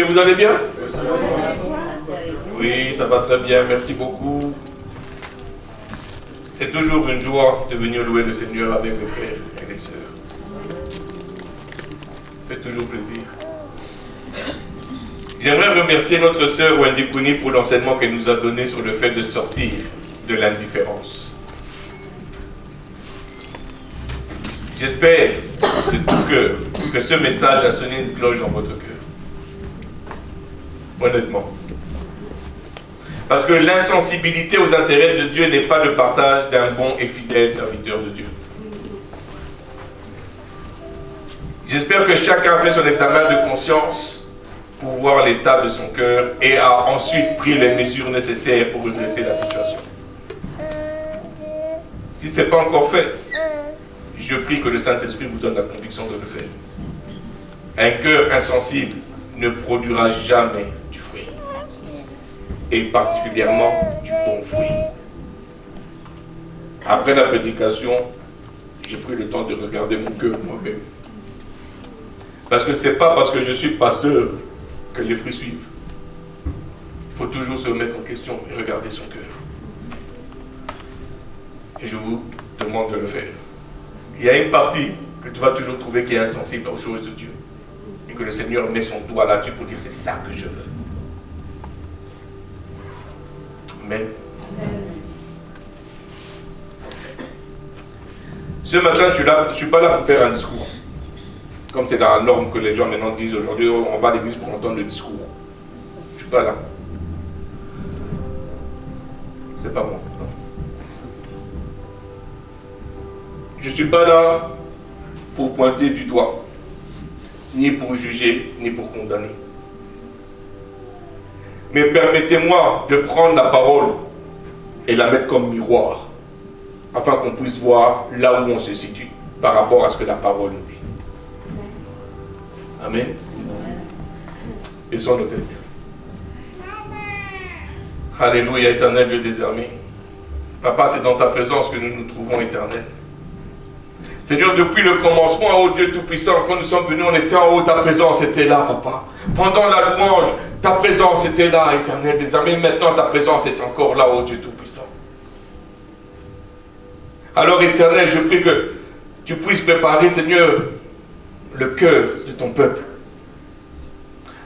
vous allez bien? Oui, ça va très bien, merci beaucoup. C'est toujours une joie de venir louer le Seigneur avec mes frères et les sœurs. Ça fait toujours plaisir. J'aimerais remercier notre sœur Wendy Kouni pour l'enseignement qu'elle nous a donné sur le fait de sortir de l'indifférence. J'espère de tout cœur que ce message a sonné une cloche dans votre cœur. Honnêtement. Parce que l'insensibilité aux intérêts de Dieu n'est pas le partage d'un bon et fidèle serviteur de Dieu. J'espère que chacun a fait son examen de conscience pour voir l'état de son cœur et a ensuite pris les mesures nécessaires pour redresser la situation. Si ce n'est pas encore fait, je prie que le Saint-Esprit vous donne la conviction de le faire. Un cœur insensible ne produira jamais du fruit. Et particulièrement du bon fruit. Après la prédication, j'ai pris le temps de regarder mon cœur moi-même. Parce que ce n'est pas parce que je suis pasteur que les fruits suivent. Il faut toujours se remettre en question et regarder son cœur. Et je vous demande de le faire. Il y a une partie que tu vas toujours trouver qui est insensible aux choses de Dieu. Et que le Seigneur met son doigt là-dessus pour dire c'est ça que je veux. Amen. Ce matin, je ne suis pas là pour faire un discours. Comme c'est dans la norme que les gens maintenant disent aujourd'hui, on va à l'église pour entendre le discours. Je ne suis pas là. C'est pas moi. Non. Je ne suis pas là pour pointer du doigt, ni pour juger, ni pour condamner. Mais permettez-moi de prendre la parole et la mettre comme miroir, afin qu'on puisse voir là où on se situe par rapport à ce que la parole nous dit. Amen. Baissons nos têtes. Alléluia, éternel Dieu des armées. Papa, c'est dans ta présence que nous nous trouvons, éternel. Seigneur, depuis le commencement, ô Dieu Tout-Puissant, quand nous sommes venus, on était en haut, ta présence était là, Papa. Pendant la louange, ta présence était là, éternel des armées. Maintenant, ta présence est encore là, ô Dieu Tout-Puissant. Alors, éternel, je prie que tu puisses préparer, Seigneur, le cœur de ton peuple,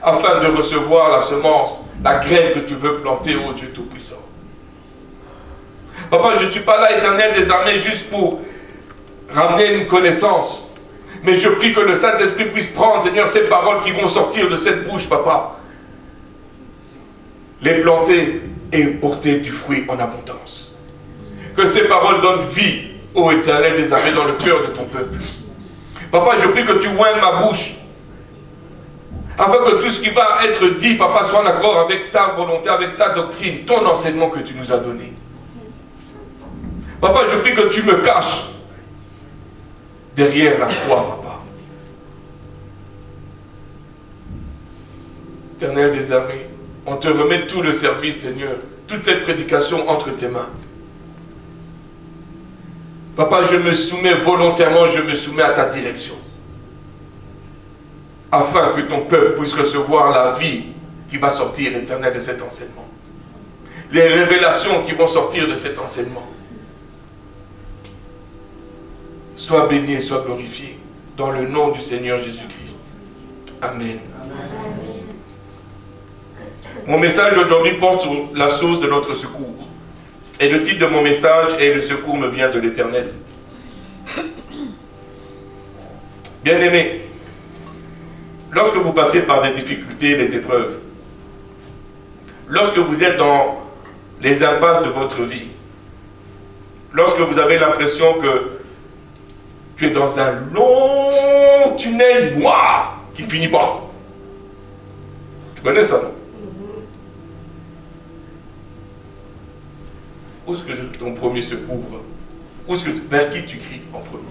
afin de recevoir la semence, la graine que tu veux planter, ô Dieu Tout-Puissant. Papa, je ne suis pas là, éternel des armées, juste pour ramener une connaissance. Mais je prie que le Saint-Esprit puisse prendre, Seigneur, ces paroles qui vont sortir de cette bouche, Papa. Les planter et porter du fruit en abondance. Que ces paroles donnent vie, ô Éternel des armées, dans le cœur de ton peuple. Papa, je prie que tu oignes ma bouche. Afin que tout ce qui va être dit, Papa, soit en accord avec ta volonté, avec ta doctrine, ton enseignement que tu nous as donné. Papa, je prie que tu me caches derrière la croix, Papa. Éternel des armées, on te remet tout le service, Seigneur, toute cette prédication entre tes mains. Papa, je me soumets volontairement, je me soumets à ta direction. Afin que ton peuple puisse recevoir la vie qui va sortir, éternel, de cet enseignement. Les révélations qui vont sortir de cet enseignement. Sois béni et sois glorifié dans le nom du Seigneur Jésus-Christ. Amen. Amen. Mon message aujourd'hui porte sur la source de notre secours. Et le titre de mon message est « Le secours me vient de l'Éternel ». Bien-aimés, lorsque vous passez par des difficultés, des épreuves, lorsque vous êtes dans les impasses de votre vie, lorsque vous avez l'impression que tu es dans un long tunnel noir qui ne finit pas. Tu connais ça, non? Où est-ce que ton premier secours va? Où est-ce que, vers qui tu cries en premier?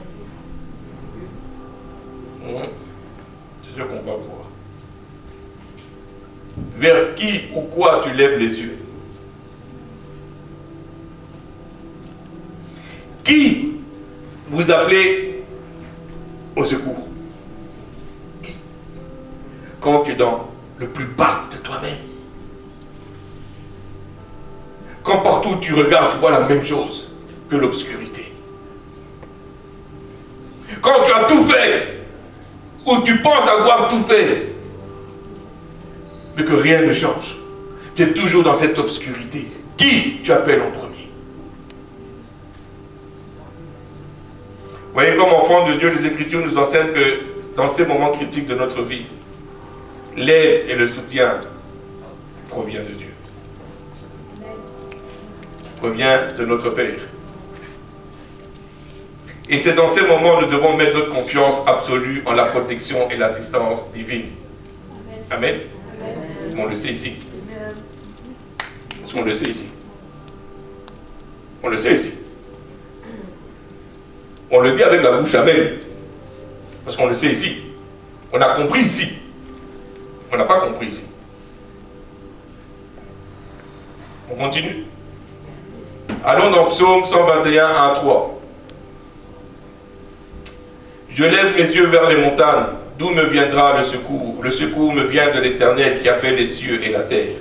C'est ce qu'on va voir. Vers qui ou quoi tu lèves les yeux? Qui vous appelez au secours? Quand tu es dans le plus bas de toi-même. Quand partout où tu regardes, tu vois la même chose que l'obscurité. Quand tu as tout fait, ou tu penses avoir tout fait, mais que rien ne change, tu es toujours dans cette obscurité. Qui tu appelles en premier? Vous voyez, comme enfants de Dieu, les Écritures nous enseignent que dans ces moments critiques de notre vie, l'aide et le soutien provient de Dieu. Provient de notre Père. Et c'est dans ces moments que nous devons mettre notre confiance absolue en la protection et l'assistance divine. Amen. Amen. On le sait ici. Est-ce qu'on le sait ici? On le sait ici. On le dit avec la bouche Amen. Parce qu'on le sait ici. On a compris ici. On n'a pas compris ici. On continue. Allons dans Psaume 121, 1 à 3. Je lève mes yeux vers les montagnes. D'où me viendra le secours? Le secours me vient de l'Éternel qui a fait les cieux et la terre.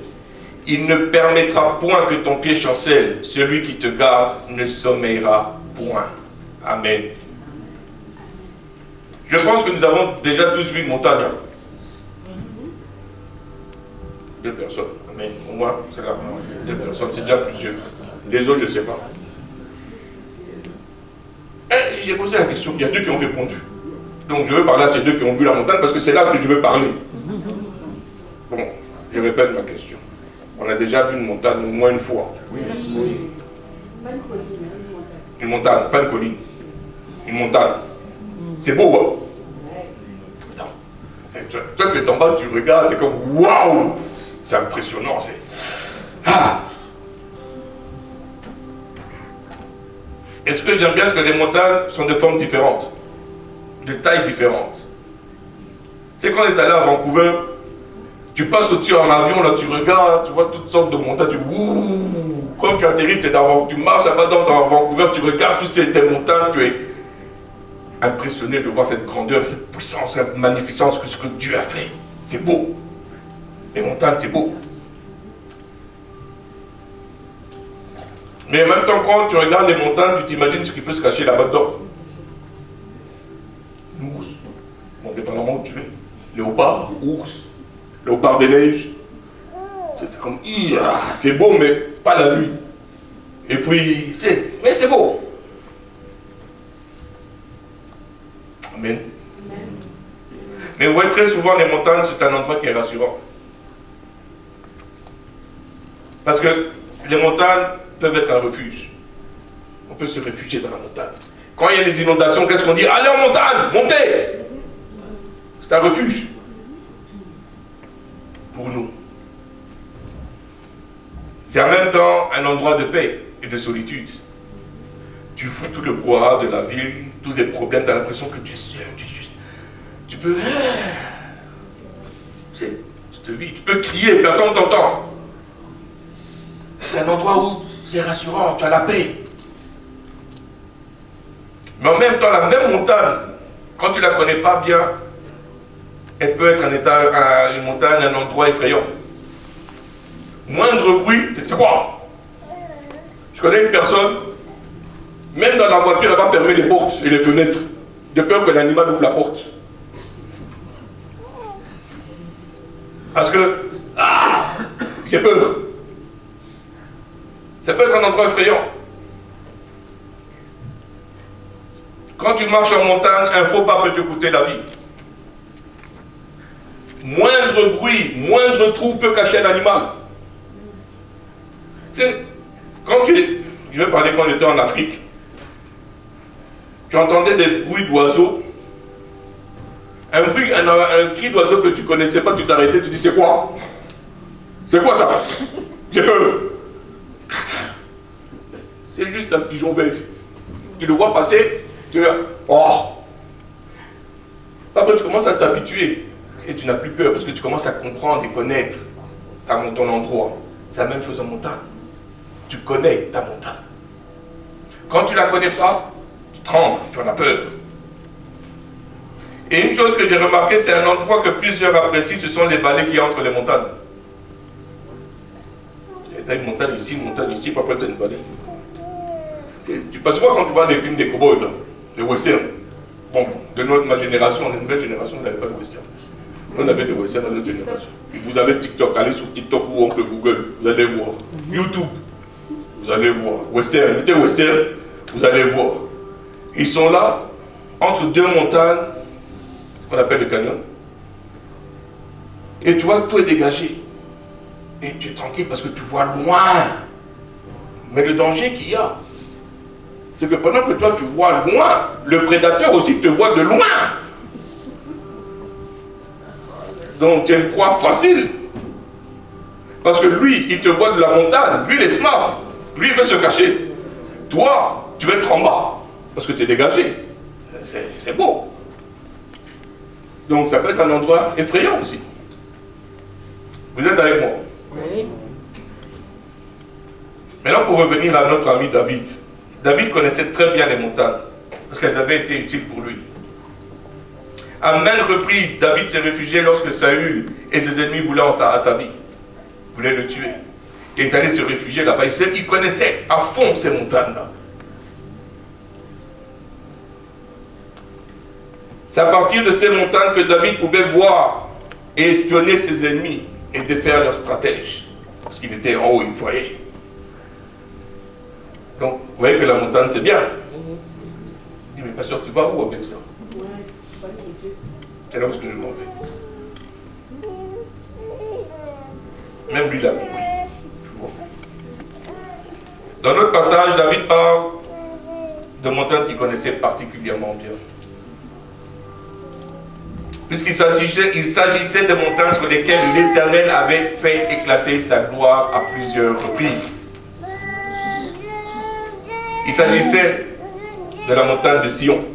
Il ne permettra point que ton pied chancelle. Celui qui te garde ne sommeillera point. Amen. Je pense que nous avons déjà tous vu une montagne. Deux personnes. Amen. Au moins, c'est là. Deux personnes, c'est déjà plusieurs. Les autres, je ne sais pas. J'ai posé la question. Il y a deux qui ont répondu. Donc je veux parler à ces deux qui ont vu la montagne parce que c'est là que je veux parler. Bon, je répète ma question. On a déjà vu une montagne au moins une fois. Oui. Une montagne, pas une colline. Une montagne. C'est beau, hein? Toi, tu es en bas, tu regardes, c'est comme waouh! C'est impressionnant, c'est. Ah! Est-ce que j'aime bien ce que les montagnes sont de formes différentes, de tailles différentes? C'est quand on est allé à Vancouver, tu passes au-dessus en avion, là tu regardes, tu vois toutes sortes de montagnes, tu ouh, quand tu atterris, tu marches là-bas dans Vancouver, tu regardes toutes ces montagnes, tu es impressionné de voir cette grandeur, cette puissance, cette magnificence que ce que Dieu a fait. C'est beau. Les montagnes, c'est beau. Mais en même temps, quand tu regardes les montagnes, tu t'imagines ce qui peut se cacher là-bas dedans. Une ours. Bon, dépendamment où tu es. Léopard, ours. Léopard des neiges. C'est comme, c'est beau, mais pas la nuit. Et puis, mais c'est beau. Amen. Mais vous voyez très souvent, les montagnes, c'est un endroit qui est rassurant. Parce que les montagnes peuvent être un refuge. On peut se réfugier dans la montagne. Quand il y a des inondations, qu'est-ce qu'on dit? Allez en montagne, montez! C'est un refuge. Pour nous. C'est en même temps un endroit de paix et de solitude. Tu fous tout le brouhaha de la ville, tous les problèmes, tu as l'impression que tu es seul, tu peux... Tu te vis, tu peux crier, personne ne t'entend. C'est un endroit où c'est rassurant, tu as la paix. Mais en même temps, la même montagne, quand tu ne la connais pas bien, elle peut être une montagne, un endroit effrayant. Moindre bruit, c'est quoi? Je connais une personne, même dans la voiture, elle va fermer les portes et les fenêtres, de peur que l'animal ouvre la porte. Parce que, j'ai peur. Ça peut être un endroit effrayant. Quand tu marches en montagne, un faux pas peut te coûter la vie. Moindre bruit, moindre trou peut cacher un animal. C'est quand je vais parler quand j'étais en Afrique, tu entendais des bruits d'oiseaux. Un cri d'oiseau que tu ne connaissais pas, tu t'arrêtais, tu dis c'est quoi? C'est quoi ça? J'ai peur. C'est juste un pigeon vert. Tu le vois passer, tu vas, oh! Après tu commences à t'habituer et tu n'as plus peur parce que tu commences à comprendre et connaître ton endroit. C'est la même chose en montagne. Tu connais ta montagne. Quand tu ne la connais pas, tu trembles, tu en as peur. Et une chose que j'ai remarqué, c'est un endroit que plusieurs apprécient, ce sont les vallées qui entrent les montagnes. Il y a une montagne ici, pas près d'une vallée. Tu passes pas quand tu vois des films des cowboys, là, les westerns. Bon, de ma génération, la nouvelle génération, on n'avait pas de western. On avait des westerns dans notre génération. Et vous avez TikTok, allez sur TikTok ou on peut Google, vous allez voir. YouTube, vous allez voir. Western, mettez western, vous allez voir. Ils sont là, entre deux montagnes, qu'on appelle le canyon. Et tu vois, tout est dégagé. Et tu es tranquille parce que tu vois loin. Mais le danger qu'il y a, c'est que pendant que toi tu vois loin, le prédateur aussi te voit de loin. Donc tu es une proie facile. Parce que lui, il te voit de la montagne. Lui, il est smart. Lui, il veut se cacher. Toi, tu veux être en bas. Parce que c'est dégagé. C'est beau. Donc ça peut être un endroit effrayant aussi. Vous êtes avec moi? Oui. Maintenant, pour revenir à notre ami David. David connaissait très bien les montagnes. Parce qu'elles avaient été utiles pour lui. À maintes reprises, David s'est réfugié lorsque Saül et ses ennemis voulaient à sa vie. Voulaient le tuer. Il est allé se réfugier là-bas. Il connaissait à fond ces montagnes-là. C'est à partir de ces montagnes que David pouvait voir et espionner ses ennemis et défaire leurs stratèges. Parce qu'il était en haut, il voyait. Donc, vous voyez que la montagne, c'est bien. Il dit, mais pasteur, tu vas où avec ça? C'est là où je m'en vais. Même lui l'a compris. Tu vois. Dans notre passage, David parle de montagnes qu'il connaissait particulièrement bien. Puisqu'il s'agissait de montagnes sur lesquelles l'Éternel avait fait éclater sa gloire à plusieurs reprises. Il s'agissait de la montagne de Sion.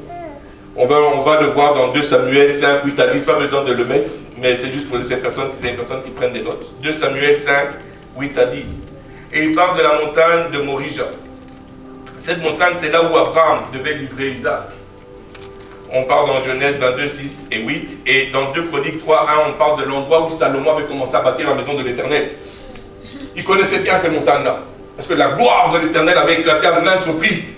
On va le voir dans 2 Samuel 5, 8 à 10, pas besoin de le mettre, mais c'est juste pour les personnes qui prennent des notes. 2 Samuel 5, 8 à 10. Et il parle de la montagne de Morija. Cette montagne, c'est là où Abraham devait livrer Isaac. On parle dans Genèse 22, 6 et 8. Et dans 2 Chroniques 3, 1, on parle de l'endroit où Salomon avait commencé à bâtir la maison de l'Éternel. Il connaissait bien ces montagnes-là. Parce que la gloire de l'Éternel avait éclaté à maintes reprises.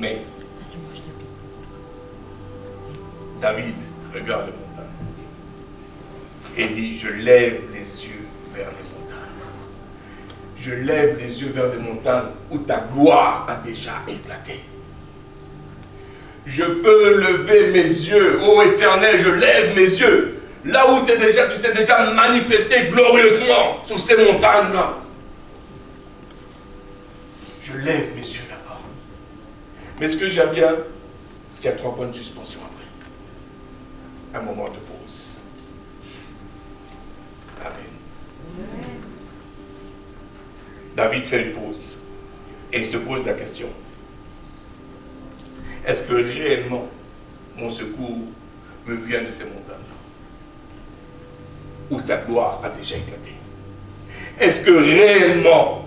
Mais David regarde les montagnes et dit, je lève les yeux vers les montagnes. Je lève les yeux vers les montagnes où ta gloire a déjà éclaté. Je peux lever mes yeux, ô Éternel, je lève mes yeux. Là où tu t'es déjà manifesté glorieusement sur ces montagnes-là. Je lève mes yeux là-bas. Mais ce que j'aime bien, c'est qu'il y a 3 bonnes suspensions après. Un moment de pause. Amen. David fait une pause. Et il se pose la question. Est-ce que réellement mon secours me vient de ces montagnes-là? Où sa gloire a déjà éclaté? Est-ce que réellement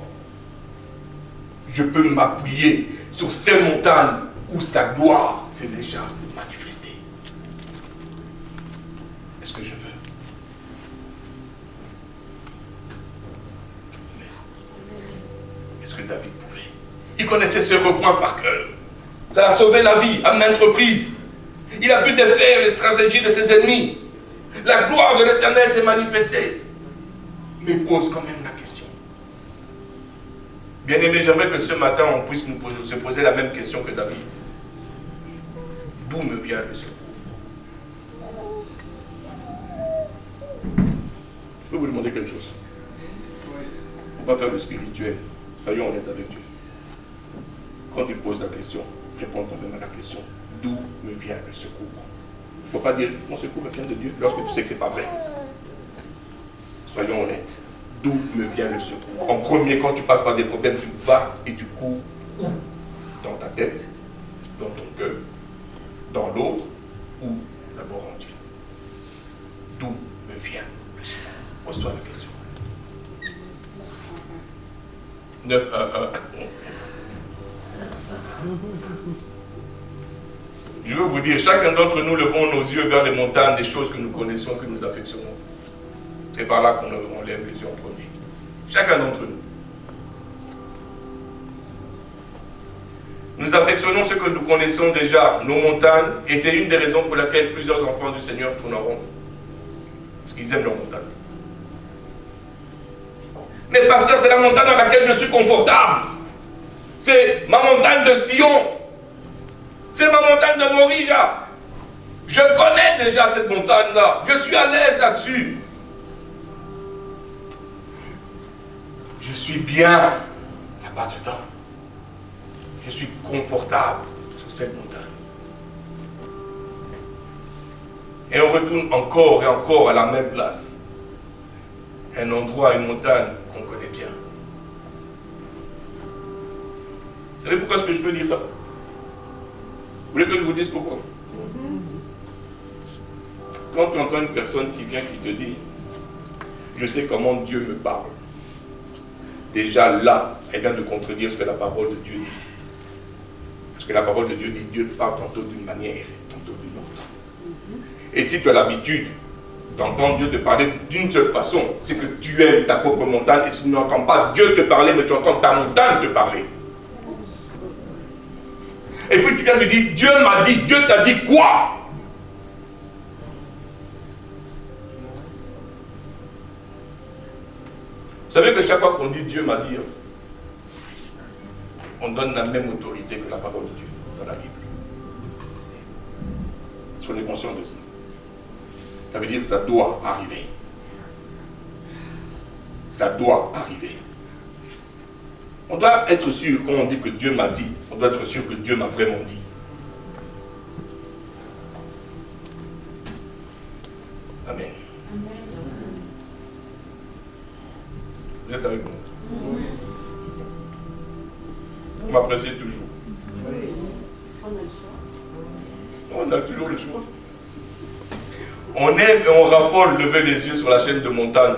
je peux m'appuyer sur ces montagnes où sa gloire s'est déjà manifestée? Est-ce que je veux? Mais est-ce que David pouvait? Il connaissait ce recoin par cœur. Ça a sauvé la vie à maintes reprises. Il a pu défaire les stratégies de ses ennemis. La gloire de l'Éternel s'est manifestée. Mais pose quand même la question. Bien-aimé, j'aimerais que ce matin, on puisse se poser la même question que David. D'où me vient le secours? Je peux vous demander quelque chose. Il ne faut pas faire le spirituel. Soyons honnêtes avec Dieu. Quand tu poses la question, réponds toi-même à la question. D'où me vient le secours? Il ne faut pas dire, mon secours me vient de Dieu, lorsque tu sais que ce n'est pas vrai. Soyons honnêtes. D'où me vient le secours? En premier, quand tu passes par des problèmes, tu vas et tu cours où? Dans ta tête, dans ton cœur, dans l'autre, ou d'abord en Dieu? D'où me vient le secours? Pose-toi la question. 9, 1, 1. Je veux vous dire, chacun d'entre nous levons nos yeux vers les montagnes, des choses que nous connaissons, que nous affectionnons. C'est par là qu'on lève les yeux en premier. Chacun d'entre nous. Nous affectionnons ce que nous connaissons déjà, nos montagnes, et c'est une des raisons pour laquelle plusieurs enfants du Seigneur tournent en rond. Parce qu'ils aiment leurs montagnes. Mais pasteur, c'est la montagne dans laquelle je suis confortable. C'est ma montagne de Sion. C'est ma montagne de Morija. Je connais déjà cette montagne-là. Je suis à l'aise là-dessus. Je suis bien là-bas dedans. Je suis confortable sur cette montagne. Et on retourne encore et encore à la même place. Un endroit, une montagne qu'on connaît bien. Vous savez pourquoi est-ce que je peux dire ça? Vous voulez que je vous dise pourquoi? Quand tu entends une personne qui vient qui te dit « Je sais comment Dieu me parle », déjà là, elle vient de contredire ce que la parole de Dieu dit. Parce que la parole de Dieu dit Dieu parle tantôt d'une manière, tantôt d'une autre. Et si tu as l'habitude d'entendre Dieu te parler d'une seule façon, c'est que tu aimes ta propre montagne, et si tu n'entends pas Dieu te parler, mais tu entends ta montagne te parler. Et puis tu viens te dire, Dieu m'a dit, Dieu t'a dit quoi? Vous savez que chaque fois qu'on dit Dieu m'a dit, on donne la même autorité que la parole de Dieu dans la Bible. Est-ce qu'on est conscient de ça? Ça veut dire que ça doit arriver. Ça doit arriver. On doit être sûr, quand on dit que Dieu m'a dit, on doit être sûr que Dieu m'a vraiment dit. Amen. Vous êtes avec moi? Vous m'appréciez toujours? Oui. On a toujours le choix. On aime et on raffole lever les yeux sur la chaîne de montagne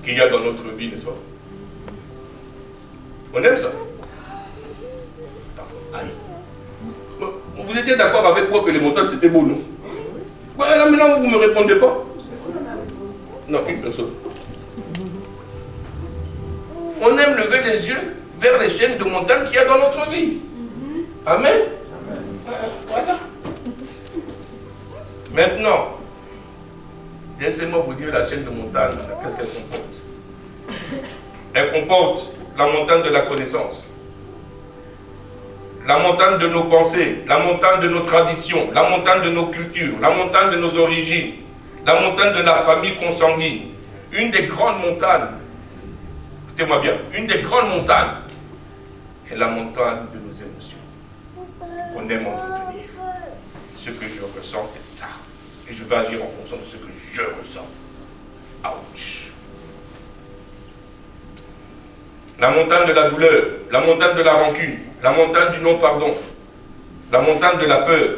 qu'il y a dans notre vie, n'est-ce pas? On aime ça. Aïe. Vous étiez d'accord avec moi que les montagnes c'était beau, non? Ouais, là maintenant vous ne me répondez pas? Non, une personne. On aime lever les yeux vers les chaînes de montagne qu'il y a dans notre vie. Amen. Voilà. Maintenant, laissez-moi vous dire la chaîne de montagne, qu'est-ce qu'elle comporte? Elle comporte la montagne de la connaissance, la montagne de nos pensées, la montagne de nos traditions, la montagne de nos cultures, la montagne de nos origines, la montagne de la famille consanguine. Une des grandes montagnes, écoutez-moi bien, une des grandes montagnes est la montagne de nos émotions. On aime entretenir. Ce que je ressens, c'est ça. Et je vais agir en fonction de ce que je ressens. Ouch. La montagne de la douleur, la montagne de la rancune, la montagne du non-pardon, la montagne de la peur.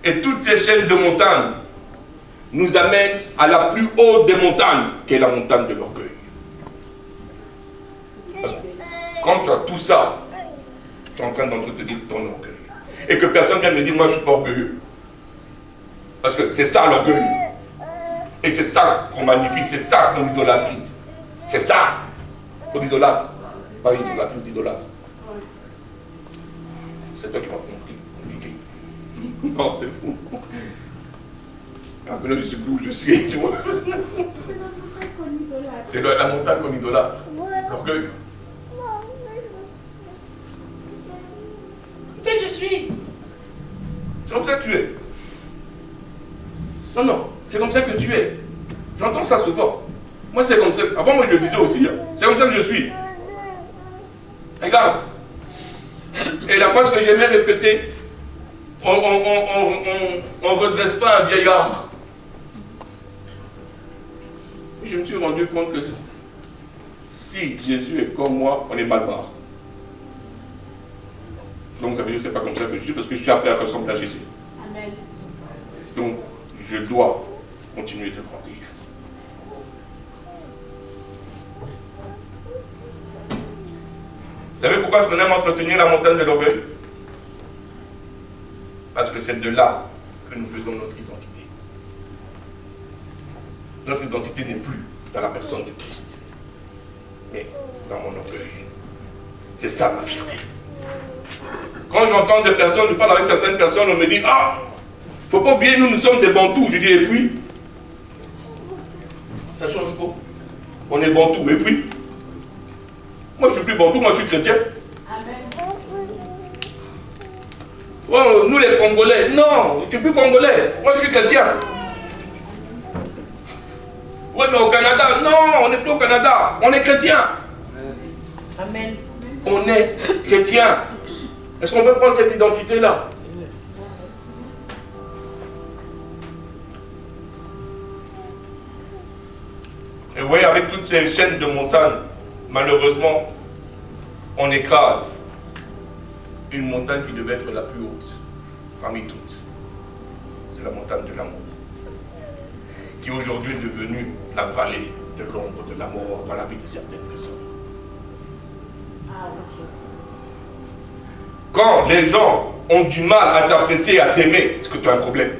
Et toutes ces chaînes de montagnes nous amènent à la plus haute des montagnes, qui est la montagne de l'orgueil. Quand tu as tout ça, tu es en train d'entretenir ton orgueil. Et que personne vienne me dire, moi je ne suis pas orgueilleux. Parce que c'est ça l'orgueil. Et c'est ça qu'on magnifie, c'est ça qu'on idolâtrise. C'est ça qu'on idolâtre. Pas idolâtrise, d'idolâtre. C'est toi qui m'as compris. Non, c'est fou. Maintenant je sais plus où je suis, tu vois. C'est la montagne qu'on idolâtre. L'orgueil. C'est je suis. C'est comme ça que tu es. Non, non, c'est comme ça que tu es. J'entends ça souvent. Moi, c'est comme ça. Avant, moi, je le disais aussi. Hein. C'est comme ça que je suis. Regarde. Et la phrase que j'aimais répéter, on ne redresse pas un vieil arbre. Et je me suis rendu compte que si Jésus est comme moi, on est mal barre. Donc ça veut dire que ce n'est pas comme ça que je suis, parce que je suis appelé à ressembler à Jésus. Amen. Donc, je dois continuer de grandir. Vous savez pourquoi est-ce qu'on aime entretenir la montagne de l'orgueil? Parce que c'est de là que nous faisons notre identité. Notre identité n'est plus dans la personne de Christ, mais dans mon orgueil. C'est ça ma fierté. Quand j'entends des personnes, je parle avec certaines personnes, on me dit, ah, faut pas oublier, nous sommes des bantous. Je dis, et puis, ça change quoi? On est bantous, et puis, moi je suis plus bantou, moi je suis chrétien. Oh, nous les Congolais, non, je ne suis plus Congolais, moi je suis chrétien. Oui, mais au Canada, non, on n'est plus au Canada, on est chrétien. Amen. On est chrétien. Est-ce qu'on peut prendre cette identité-là? Et vous voyez, avec toutes ces chaînes de montagnes, malheureusement, on écrase une montagne qui devait être la plus haute parmi toutes. C'est la montagne de l'amour, qui aujourd'hui est devenue la vallée de l'ombre de la mort dans la vie de certaines personnes. Quand les gens ont du mal à t'apprécier, à t'aimer, est-ce que tu as un problème?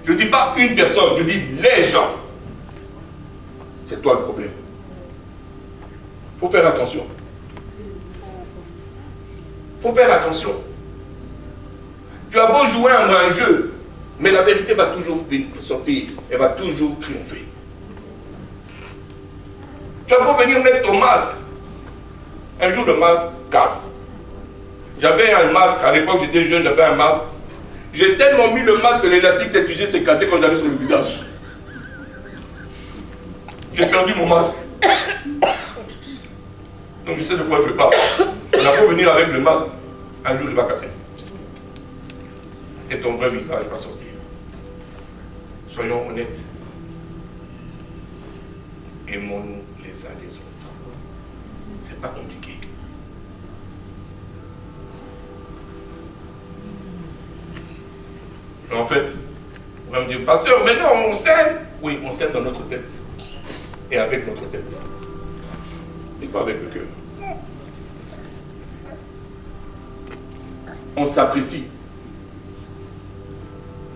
Je ne dis pas une personne, je dis les gens. C'est toi le problème. Il faut faire attention. Il faut faire attention. Tu as beau jouer un jeu, mais la vérité va toujours sortir. Elle va toujours triompher. Tu as beau venir mettre ton masque. Un jour, le masque casse. J'avais un masque, à l'époque j'étais jeune, j'avais un masque. J'ai tellement mis le masque que l'élastique s'est usé, s'est cassé quand j'avais sur le visage. J'ai perdu mon masque. Donc je sais de quoi je parle. On a beau venir avec le masque, un jour il va casser. Et ton vrai visage va sortir. Soyons honnêtes. Aimons-nous les uns les autres. C'est pas compliqué. En fait, on va me dire, pasteur, mais non, on s'aime. Oui, on s'aime dans notre tête. Et avec notre tête. Et pas avec le cœur. On s'apprécie.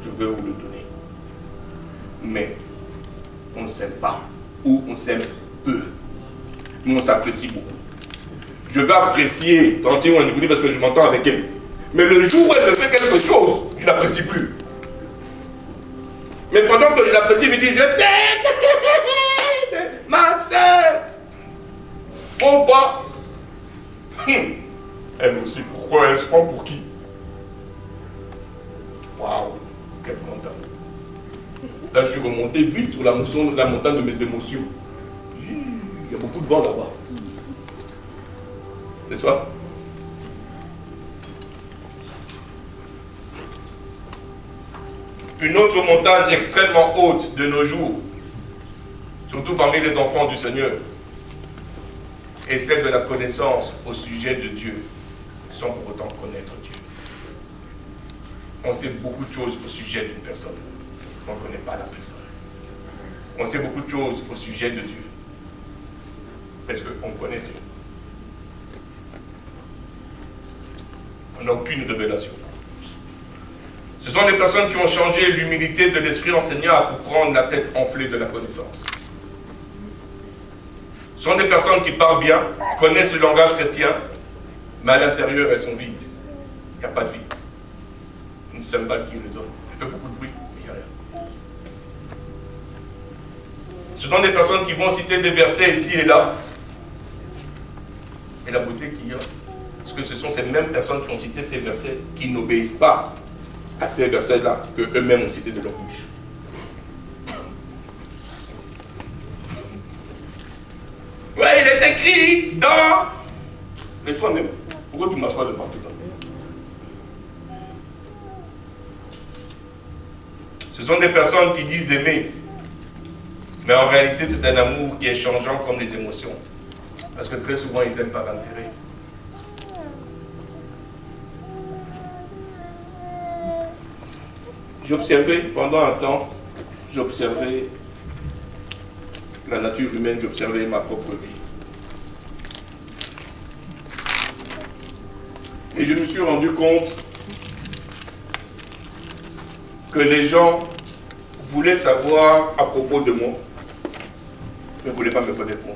Je vais vous le donner. Mais on ne s'aime pas. Ou on s'aime peu. Mais on s'apprécie beaucoup. Je vais apprécier Tantine Wanikouni parce que je m'entends avec elle. Mais le jour où elle me fait quelque chose, je ne l'apprécie plus. Mais pendant que je l'apprécie, je dis, je t'aime, ma soeur. Faut pas. Elle aussi, pourquoi elle se prend pour qui? Waouh, quel montagne. Là, je suis remonté vite sur la montagne de mes émotions. Il y a beaucoup de vent là-bas. N'est-ce pas? Une autre montagne extrêmement haute de nos jours, surtout parmi les enfants du Seigneur, est celle de la connaissance au sujet de Dieu, sans pour autant connaître Dieu. On sait beaucoup de choses au sujet d'une personne, on ne connaît pas la personne. On sait beaucoup de choses au sujet de Dieu. Est-ce qu'on connaît Dieu? On n'a aucune révélation. Ce sont des personnes qui ont changé l'humilité de l'esprit enseignant pour prendre la tête enflée de la connaissance. Ce sont des personnes qui parlent bien, connaissent le langage chrétien, mais à l'intérieur, elles sont vides. Il n'y a pas de vie. Une cymbale qui résonne. Elle fait beaucoup de bruit, mais il n'y a rien. Ce sont des personnes qui vont citer des versets ici et là. Et la beauté qu'il y a, parce que ce sont ces mêmes personnes qui ont cité ces versets qui n'obéissent pas à ces versets-là que eux-mêmes ont cités de leur bouche. Ouais, il est écrit dans... Mais toi-même, pourquoi tu ne marches pas de partout? Ce sont des personnes qui disent aimer. Mais en réalité, c'est un amour qui est changeant comme les émotions. Parce que très souvent, ils aiment par intérêt. J'observais pendant un temps, j'observais la nature humaine, j'observais ma propre vie. Et je me suis rendu compte que les gens voulaient savoir à propos de moi, mais ne voulaient pas me connaître moi.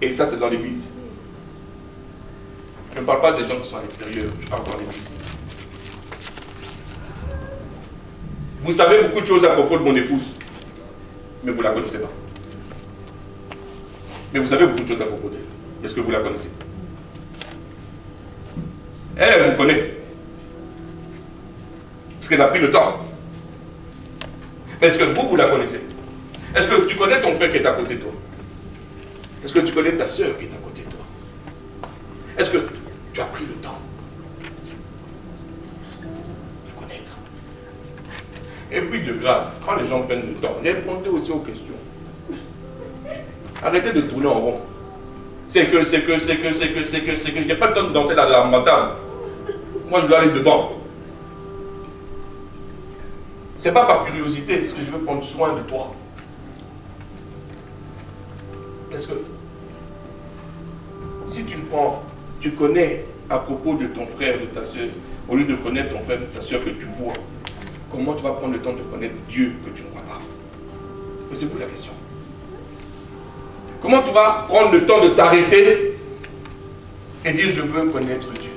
Et ça, c'est dans l'église. Je ne parle pas des gens qui sont à l'extérieur, je parle dans l'église. Vous savez beaucoup de choses à propos de mon épouse, mais vous ne la connaissez pas. Mais vous savez beaucoup de choses à propos d'elle. Est-ce que vous la connaissez? Elle vous connaît. Parce qu'elle a pris le temps. Mais est-ce que vous la connaissez? Est-ce que tu connais ton frère qui est à côté de toi? Est-ce que tu connais ta soeur qui est à côté de toi? Est-ce que tu as pris le temps de connaître? Et puis de grâce, quand les gens prennent le temps, répondez aussi aux questions. Arrêtez de tourner en rond. C'est que, je n'ai pas le temps de danser la madame. Moi, je dois aller devant. C'est pas par curiosité, c'est que je veux prendre soin de toi. Parce que si tu connais à propos de ton frère, de ta soeur, au lieu de connaître ton frère, de ta soeur que tu vois, comment tu vas prendre le temps de connaître Dieu que tu ne vois pas? Posez-vous la question. Comment tu vas prendre le temps de t'arrêter et dire je veux connaître Dieu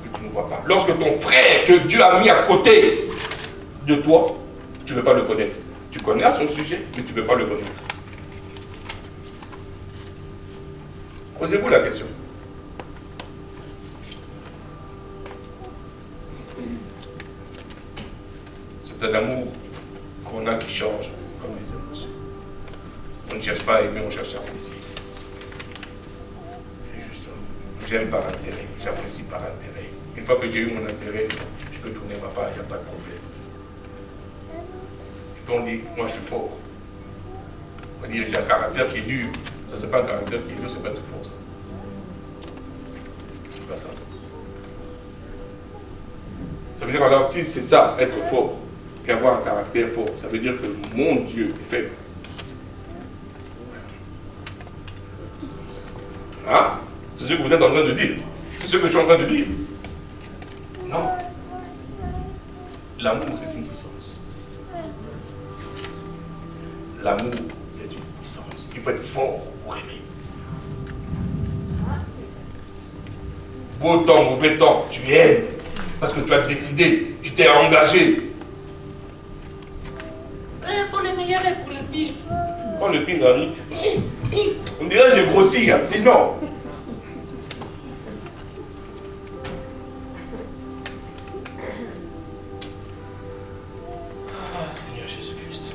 que tu ne vois pas? Lorsque ton frère que Dieu a mis à côté de toi, tu ne veux pas le connaître. Tu connais à son sujet, mais tu ne veux pas le connaître. Posez-vous la question. C'est un amour qu'on a qui change comme les émotions. On ne cherche pas à aimer, on cherche à apprécier. C'est juste ça. J'aime par intérêt, j'apprécie par intérêt. Une fois que j'ai eu mon intérêt, je peux tourner ma part, il n'y a pas de problème. Et puis on dit, moi je suis fort. On dit, j'ai un caractère qui est dur. Ça, c'est pas un caractère qui est dur, c'est pas être fort, ça. C'est pas ça. Ça veut dire alors, si c'est ça, être fort, et avoir un caractère fort, ça veut dire que mon Dieu est faible. Hein? C'est ce que vous êtes en train de dire. C'est ce que je suis en train de dire. Non. L'amour, c'est une puissance. L'amour, c'est une puissance. Il faut être fort pour aimer. Beau temps, mauvais temps, tu aimes. Parce que tu as décidé, tu t'es engagé. Pour les meilleurs et pour les pires. Quand le pire arrive, on dirait que j'ai grossi, hein, sinon. Ah, Seigneur Jésus-Christ.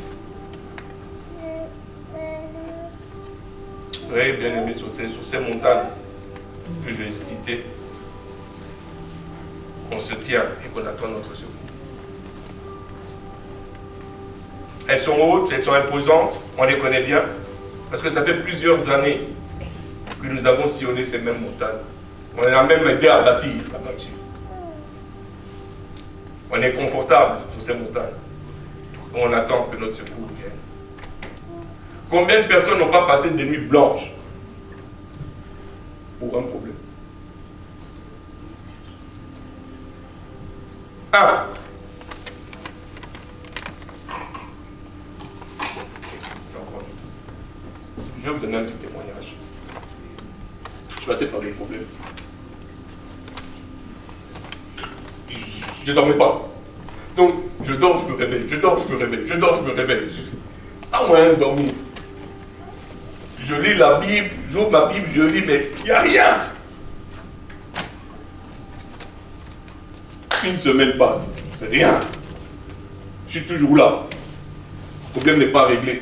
Oui, bien aimé, sur ces montagnes que je vais citer, on se tient et qu'on attend notre secours. Elles sont hautes, elles sont imposantes, on les connaît bien, parce que ça fait plusieurs années que nous avons sillonné ces mêmes montagnes. On a même aidé à bâtir là-dessus. On est confortable sur ces montagnes. On attend que notre secours vienne. Combien de personnes n'ont pas passé des nuits blanches pour un problème? Ah! Je vais vous donner un petit témoignage. Je suis passé par des problèmes. Je ne dormais pas. Donc, je dors, je me réveille. Je dors, je me réveille. Je dors, je me réveille. Pas moyen de dormir. Je lis la Bible, j'ouvre ma Bible, je lis, mais il n'y a rien. Une semaine passe, rien. Je suis toujours là. Le problème n'est pas réglé.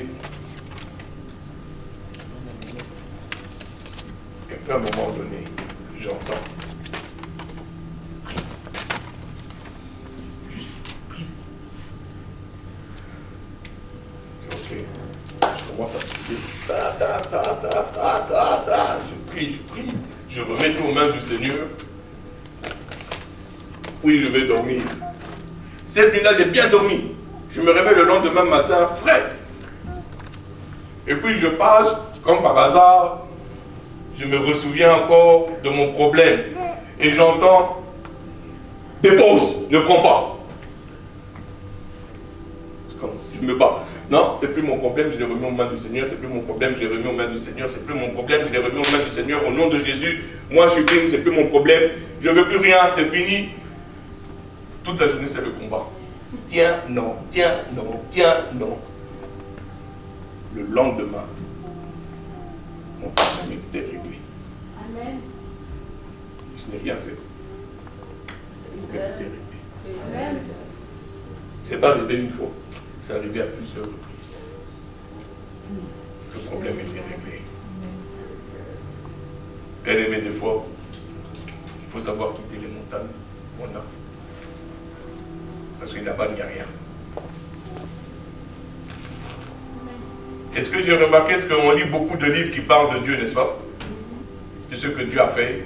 Et puis à un moment donné, j'entends. Prie. Juste prie. Ok. Je commence à prier. Je prie. Je remets tout aux mains du Seigneur. Oui, je vais dormir. Cette nuit-là, j'ai bien dormi. Je me réveille le lendemain matin frais. Et puis je passe, comme par hasard, je me ressouviens encore de mon problème. et j'entends dépose, ne prends pas. C'est comme, je me bats. Non, c'est plus mon problème, je l'ai remis aux mains du Seigneur, c'est plus mon problème, je l'ai remis aux mains du Seigneur, c'est plus mon problème, je l'ai remis aux mains du Seigneur, au nom de Jésus, moi je suis clean, c'est plus mon problème, je ne veux plus rien, c'est fini. Toute la journée c'est le combat. Tiens, non, tiens, non, tiens, non. Le lendemain, mon problème était réglé. Amen. Je n'ai rien fait. Le problème était réglé. Amen. C'est pas arrivé une fois, c'est arrivé à plusieurs reprises. Le problème était réglé. Bien aimé, des fois, il faut savoir quitter les montagnes qu'on a. Parce que là-bas, il n'y a rien. Est-ce que j'ai remarqué, ce qu'on lit beaucoup de livres qui parlent de Dieu, n'est-ce pas? De ce que Dieu a fait.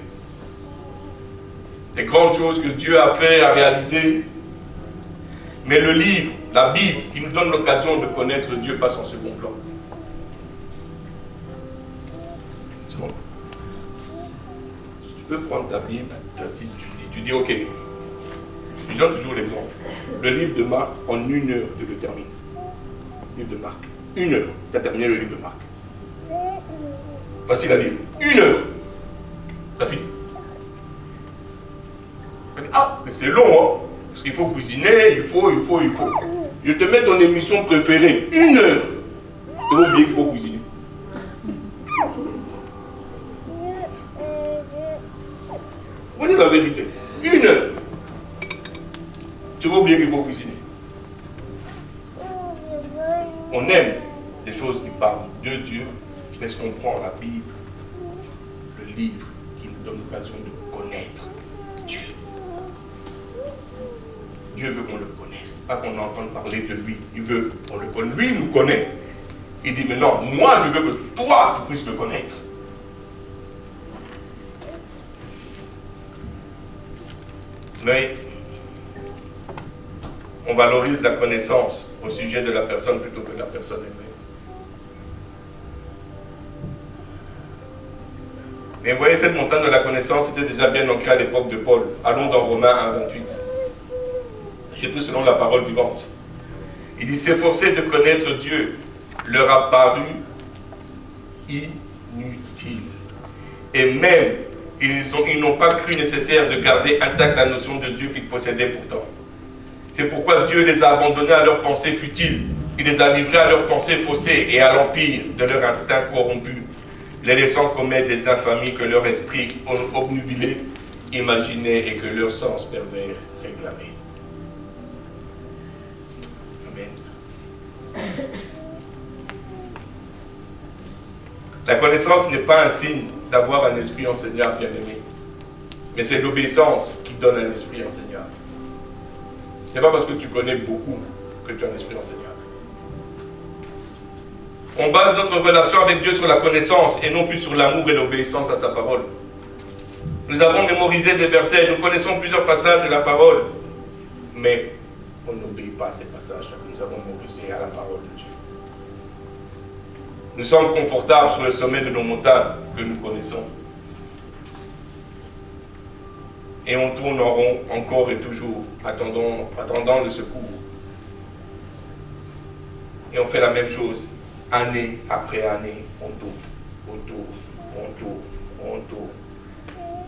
Les grandes choses que Dieu a fait, a réalisées. Mais le livre, la Bible, qui nous donne l'occasion de connaître Dieu, passe en second plan. C'est bon. Tu peux prendre ta Bible, si tu dis, ok. Je donne toujours l'exemple. Le livre de Marc, en 1 heure, tu le termines. Le livre de Marc. 1 heure, tu as terminé le livre de Marc. Facile à lire. 1 heure. Tu as fini. Ah, mais c'est long, hein. Parce qu'il faut cuisiner, il faut. Je te mets ton émission préférée. 1 heure. Tu vas oublier qu'il faut cuisiner. Vous dites la vérité. 1 heure. Tu vas oublier qu'il faut cuisiner. On aime les choses qui passent de Dieu, parce qu'on prend la Bible, le livre qui nous donne l'occasion de connaître Dieu. Dieu veut qu'on le connaisse, pas qu'on entende parler de lui. Il veut qu'on le connaisse. Lui, il nous connaît. Il dit, mais non, moi, je veux que toi, tu puisses le connaître. Mais on valorise la connaissance au sujet de la personne plutôt que de la personne elle-même. Mais vous voyez, cette montagne de la connaissance était déjà bien ancrée à l'époque de Paul. Allons dans Romains 1,28. J'ai pris selon la parole vivante. Il dit, s'efforcer de connaître Dieu leur a paru inutile. Et même, ils n'ont pas cru nécessaire de garder intacte la notion de Dieu qu'ils possédaient pourtant. C'est pourquoi Dieu les a abandonnés à leurs pensées futiles. Il les a livrés à leurs pensées faussées et à l'empire de leur instinct corrompu, les laissant commettre des infamies que leur esprit obnubilé imaginait et que leur sens pervers réclamait. Amen. La connaissance n'est pas un signe d'avoir un esprit enseignant bien-aimé, mais c'est l'obéissance qui donne un esprit enseignant. Ce n'est pas parce que tu connais beaucoup que tu as un esprit enseignant. On base notre relation avec Dieu sur la connaissance et non plus sur l'amour et l'obéissance à sa parole. Nous avons mémorisé des versets, nous connaissons plusieurs passages de la parole, mais on n'obéit pas à ces passages que nous avons mémorisés à la parole de Dieu. Nous sommes confortables sur le sommet de nos montagnes que nous connaissons. Et on tourne en rond encore et toujours, attendant le secours. Et on fait la même chose, année après année, on tourne.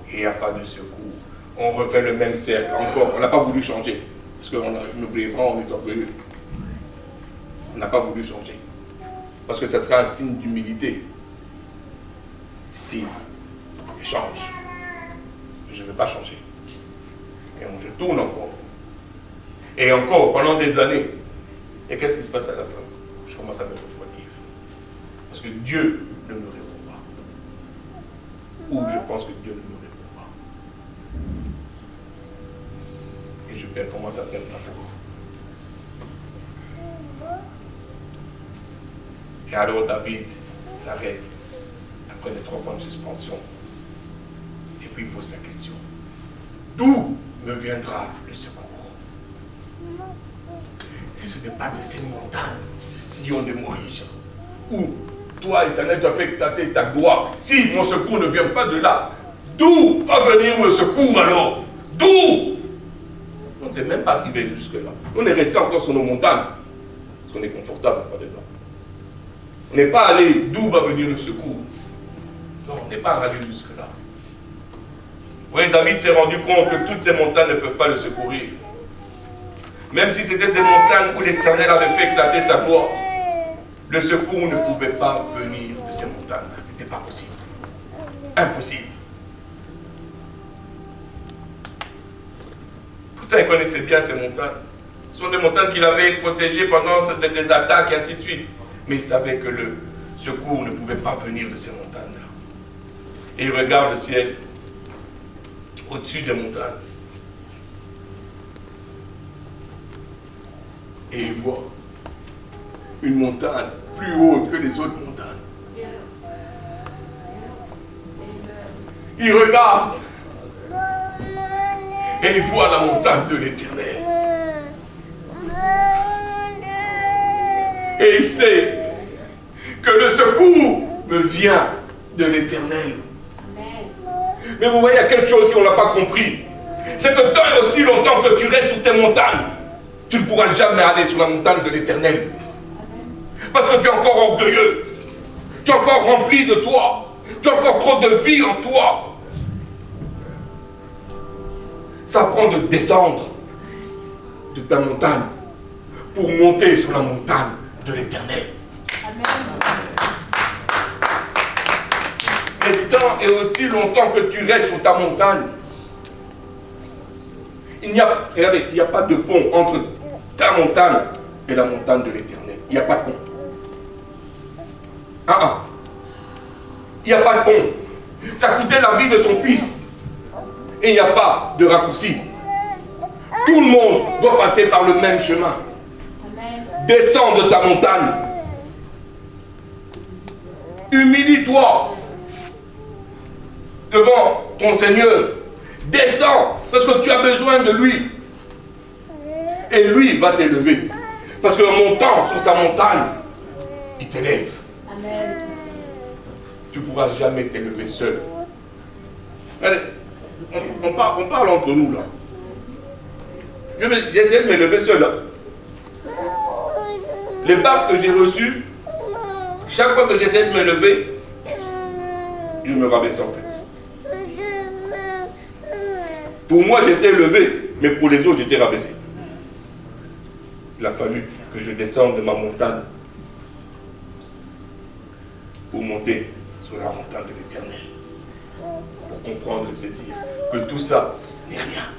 Et il n'y a pas de secours. On refait le même cercle, encore. On n'a pas voulu changer. Parce qu'on n'oubliez pas, on est orgueilleux. On n'a pas voulu changer. Parce que ça sera un signe d'humilité. Si je change, mais je ne veux pas changer. Et je tourne encore. Et encore, pendant des années. Et qu'est-ce qui se passe à la fin? Je commence à me refroidir. Parce que Dieu ne me répond pas. Ou je pense que Dieu ne me répond pas. Et je commence à perdre la foi. Et alors David s'arrête après les 3 points de suspension. Et puis il pose la question. D'où me viendra le secours? Si ce n'est pas de ces montagnes, de Sion de Moïse, où toi, Éternel, tu as fait éclater ta gloire. Si mon secours ne vient pas de là, D'où va venir le secours alors? D'où? On ne s'est même pas arrivé jusque-là. On est resté encore sur nos montagnes. Parce qu'on est confortable là-dedans. On n'est pas allé d'où va venir le secours. Non, on n'est pas allé jusque-là. Oui, David s'est rendu compte que toutes ces montagnes ne peuvent pas le secourir. Même si c'était des montagnes où l'Éternel avait fait éclater sa gloire, le secours ne pouvait pas venir de ces montagnes-là. Ce n'était pas possible. Impossible. Pourtant, il connaissait bien ces montagnes. Ce sont des montagnes qu'il avait protégées pendant des attaques et ainsi de suite. Mais il savait que le secours ne pouvait pas venir de ces montagnes-là. Et il regarde le ciel au-dessus des montagnes. Et il voit une montagne plus haute que les autres montagnes. Il regarde et il voit la montagne de l'Éternel. Et il sait que le secours me vient de l'Éternel. Mais vous voyez, il y a quelque chose qu'on n'a pas compris. C'est que tant et aussi longtemps que tu restes sur tes montagnes, tu ne pourras jamais aller sur la montagne de l'Éternel. Parce que tu es encore orgueilleux. Tu es encore rempli de toi. Tu as encore trop de vie en toi. Ça prend de descendre de ta montagne pour monter sur la montagne de l'Éternel. Et tant et aussi longtemps que tu restes sur ta montagne, regardez, il n'y a pas de pont entre ta montagne et la montagne de l'Éternel. Il n'y a pas de pont. Il n'y a pas de pont. Ça coûtait la vie de son fils. Et il n'y a pas de raccourci. Tout le monde doit passer par le même chemin. Descends de ta montagne. Humilie-toi devant ton Seigneur. Descends parce que tu as besoin de lui. Et lui va t'élever. Parce qu'en montant sur sa montagne, il t'élève. Tu ne pourras jamais t'élever seul. Allez, on parle entre nous là. J'essaie de m'élever seul là. Les barres que j'ai reçues, chaque fois que j'essaie de me lever, je me rabaisse en fait. Pour moi, j'étais levé, mais pour les autres, j'étais rabaissé. Il a fallu que je descende de ma montagne pour monter sur la montagne de l'Éternel. Pour comprendre et saisir que tout ça n'est rien.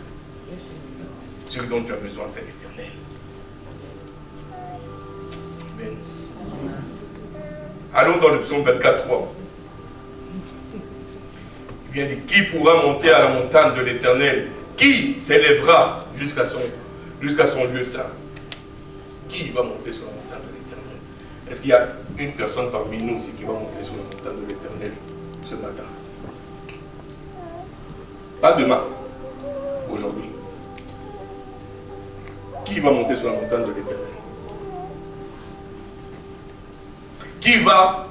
Ce dont tu as besoin, c'est l'Éternel. Amen. Allons dans le psaume 24, 3. Il vient dire, qui pourra monter à la montagne de l'Éternel? Qui s'élèvera jusqu'à son lieu saint? Qui va monter sur la montagne de l'Éternel? Est-ce qu'il y a une personne parmi nous aussi qui va monter sur la montagne de l'Éternel ce matin? Pas demain, aujourd'hui. Qui va monter sur la montagne de l'Éternel? Qui va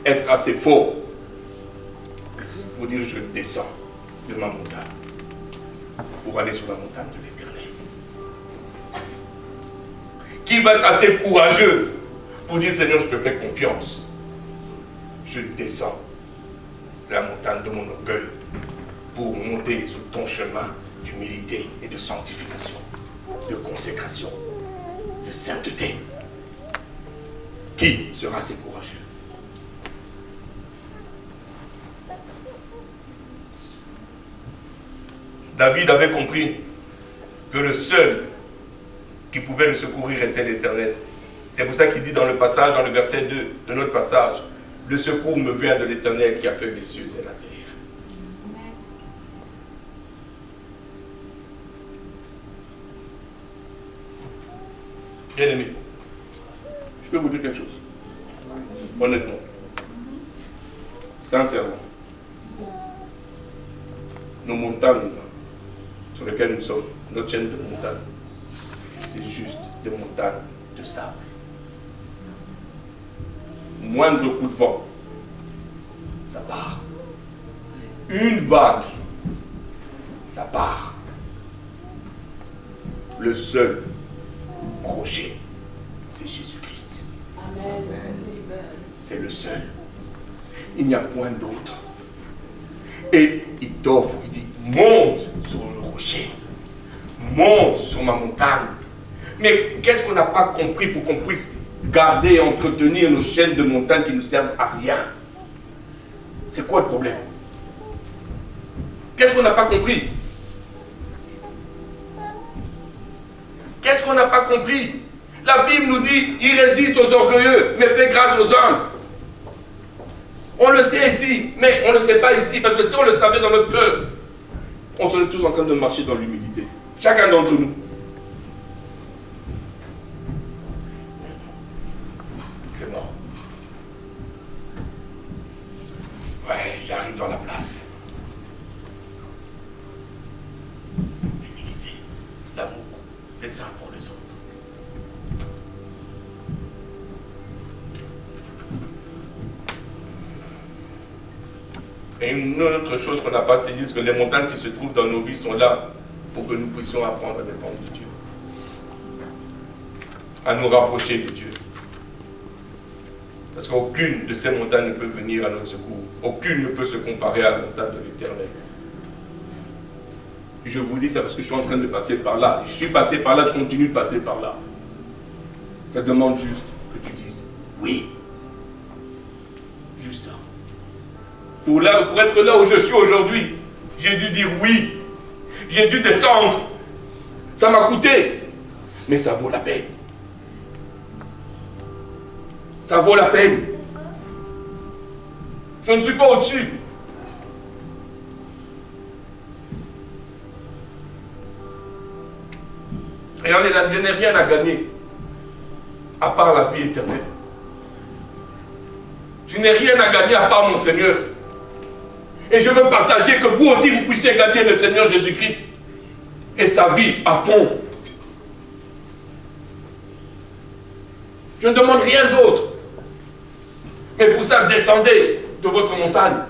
être assez fort pour dire je descends de ma montagne pour aller sur la montagne de l'Éternel? Qui va être assez courageux pour dire Seigneur, je te fais confiance. Je descends de la montagne de mon orgueil pour monter sur ton chemin d'humilité et de sanctification, de consécration, de sainteté. Qui sera assez courageux? David avait compris que le seul qui pouvait le secourir était l'Éternel. C'est pour ça qu'il dit dans le passage, dans le verset 2 de notre passage, le secours me vient de l'Éternel qui a fait les cieux et la terre. Bien-aimé, je peux vous dire quelque chose. Honnêtement. Sincèrement. Nos montagnes sur lesquelles nous sommes, notre chaîne de montagnes, c'est juste des montagnes de sable. Moindre coup de vent, ça part. une vague, ça part. Le seul rocher, c'est Jésus-Christ. C'est le seul. Il n'y a point d'autre. Et il t'offre, il dit, monte sur le rocher. Monte sur ma montagne. Mais qu'est-ce qu'on n'a pas compris pour qu'on puisse garder et entretenir nos chaînes de montagne qui ne nous servent à rien? C'est quoi le problème? Qu'est-ce qu'on n'a pas compris? Qu'est-ce qu'on n'a pas compris? La Bible nous dit, il résiste aux orgueilleux, mais fait grâce aux hommes. On le sait ici, mais on ne le sait pas ici, parce que si on le savait dans notre cœur, on serait tous en train de marcher dans l'humilité. Chacun d'entre nous. C'est mort. Ouais, j'arrive dans la place. L'humilité, l'amour, les uns pour les autres. Et une autre chose qu'on n'a pas saisie, c'est que les montagnes qui se trouvent dans nos vies sont là pour que nous puissions apprendre à dépendre de Dieu. À nous rapprocher de Dieu. Parce qu'aucune de ces montagnes ne peut venir à notre secours. Aucune ne peut se comparer à la montagne de l'Éternel. Je vous dis ça parce que je suis en train de passer par là. Je suis passé par là, je continue de passer par là. Ça demande juste que tu dises oui. Juste ça. Pour être là où je suis aujourd'hui, j'ai dû dire oui. J'ai dû descendre. Ça m'a coûté. Mais ça vaut la peine. Ça vaut la peine. Je ne suis pas au-dessus. Regardez là, je n'ai rien à gagner. À part la vie éternelle. Je n'ai rien à gagner à part mon Seigneur. Et je veux partager que vous aussi, vous puissiez gagner le Seigneur Jésus-Christ et sa vie à fond. Je ne demande rien d'autre. Mais pour ça, descendez de votre montagne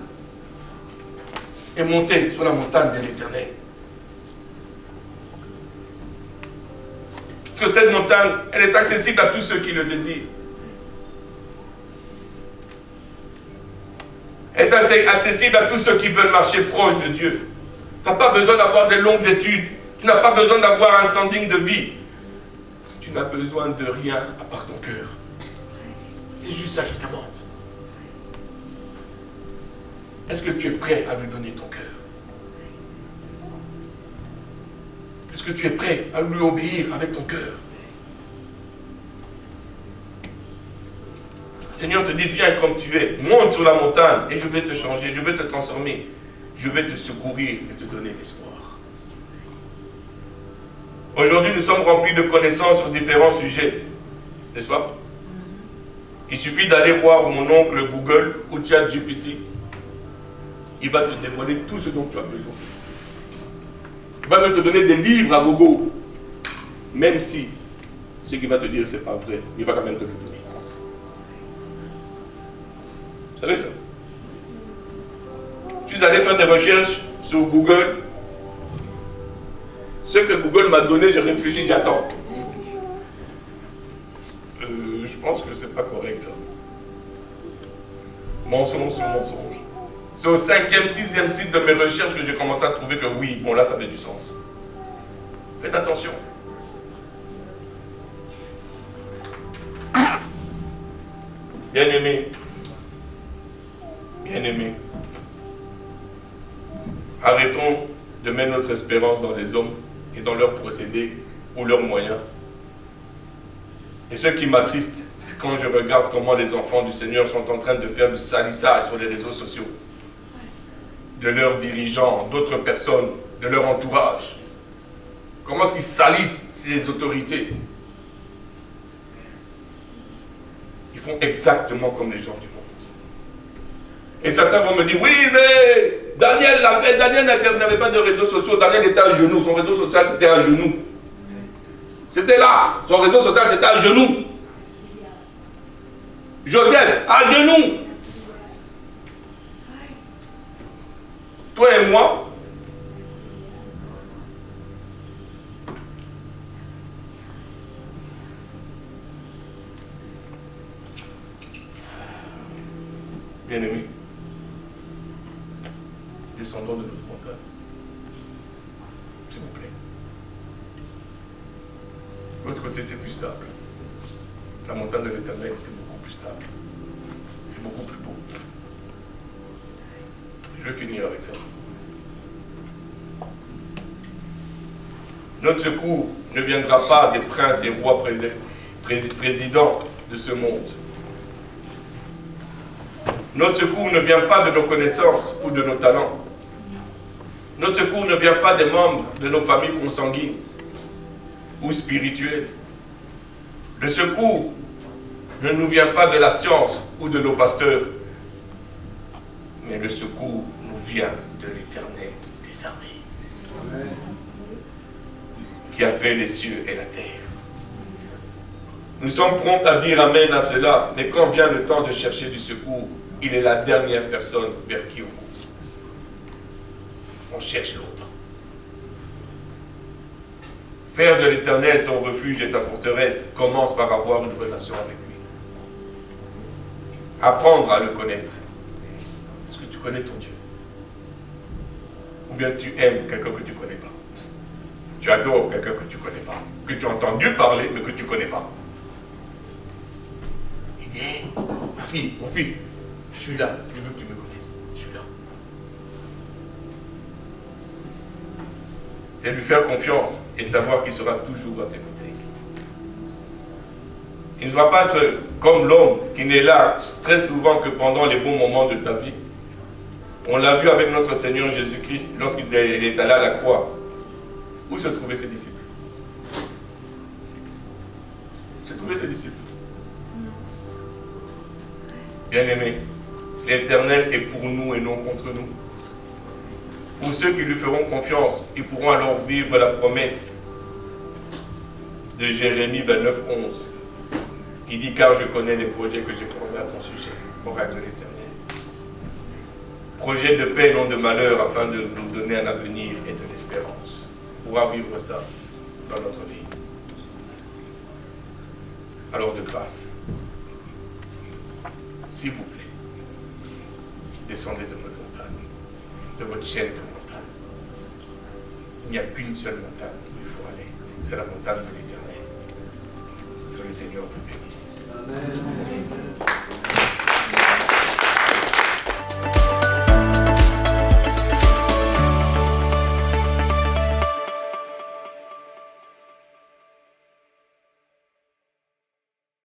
et montez sur la montagne de l'Éternel. Parce que cette montagne, elle est accessible à tous ceux qui le désirent. Elle est accessible à tous ceux qui veulent marcher proche de Dieu. Tu n'as pas besoin d'avoir de longues études. Tu n'as pas besoin d'avoir un standing de vie. Tu n'as besoin de rien à part ton cœur. C'est juste ça qui te demande. Est-ce que tu es prêt à lui donner ton cœur? Est-ce que tu es prêt à lui obéir avec ton cœur? Seigneur te dit, viens comme tu es, monte sur la montagne et je vais te changer, je vais te transformer, je vais te secourir et te donner l'espoir. Aujourd'hui, nous sommes remplis de connaissances sur différents sujets, n'est-ce pas? Il suffit d'aller voir mon oncle Google ou ChatGPT. Il va te dévoiler tout ce dont tu as besoin. Il va même te donner des livres à gogo. Même si ce qu'il va te dire, ce n'est pas vrai, il va quand même te le donner. Vous savez ça? Je suis allé faire des recherches sur Google. Ce que Google m'a donné, j'ai réfléchi, j'attends. Je pense que c'est pas correct ça. Mensonge sur mensonge. C'est au 5e, 6e site de mes recherches que j'ai commencé à trouver que oui, bon là ça fait du sens. Faites attention. Bien-aimés, bien-aimés, arrêtons de mettre notre espérance dans les hommes et dans leurs procédés ou leurs moyens. Et ce qui m'attriste, c'est quand je regarde comment les enfants du Seigneur sont en train de faire du salissage sur les réseaux sociaux, de leurs dirigeants, d'autres personnes, de leur entourage. Comment est-ce qu'ils salissent ces autorités? Ils font exactement comme les gens du monde. Et certains vont me dire, oui, mais Daniel l'avait, Daniel n'avait pas de réseaux sociaux, Daniel était à genoux, son réseau social c'était à genoux. C'était là, son réseau social c'était à genoux. Joseph, à genoux. toi et moi, bien-aimés, descendons de notre montagne. S'il vous plaît. De l'autre côté, c'est plus stable. La montagne de l'Éternel, c'est beaucoup plus stable. C'est beaucoup plus beau. Je vais finir avec ça. Notre secours ne viendra pas des princes et rois présidents de ce monde. Notre secours ne vient pas de nos connaissances ou de nos talents. Notre secours ne vient pas des membres de nos familles consanguines ou spirituelles. Le secours ne nous vient pas de la science ou de nos pasteurs. Mais le secours nous vient de l'Éternel des armées. Amen. Qui a fait les cieux et la terre. Nous sommes prompts à dire Amen à cela, mais quand vient le temps de chercher du secours, il est la dernière personne vers qui on court. On cherche l'autre. Faire de l'Éternel ton refuge et ta forteresse, commence par avoir une relation avec lui. Apprendre à le connaître. Est-ce que tu connais ton Dieu? Ou bien tu aimes quelqu'un que tu ne connais pas? Tu adores quelqu'un que tu ne connais pas, que tu as entendu parler, mais que tu ne connais pas. Il dit, hey, ma fille, mon fils, je suis là, je veux que tu me connaisses, je suis là. C'est lui faire confiance et savoir qu'il sera toujours à tes côtés. Il ne va pas être comme l'homme qui n'est là très souvent que pendant les bons moments de ta vie. On l'a vu avec notre Seigneur Jésus-Christ lorsqu'il est allé à la croix. Où se trouvaient ses disciples? Où se trouvaient ses disciples? Bien-aimés, l'Éternel est pour nous et non contre nous. Pour ceux qui lui feront confiance, ils pourront alors vivre la promesse de Jérémie 29, 11, qui dit « Car je connais les projets que j'ai formés à ton sujet, oracle de l'Éternel. Projet de paix, non de malheur, afin de nous donner un avenir et de l'espérance. » On pourra vivre ça dans notre vie. Alors de grâce, s'il vous plaît, descendez de votre montagne, de votre chaîne de montagne. Il n'y a qu'une seule montagne où il faut aller. C'est la montagne de l'Éternel. Que le Seigneur vous bénisse. Amen.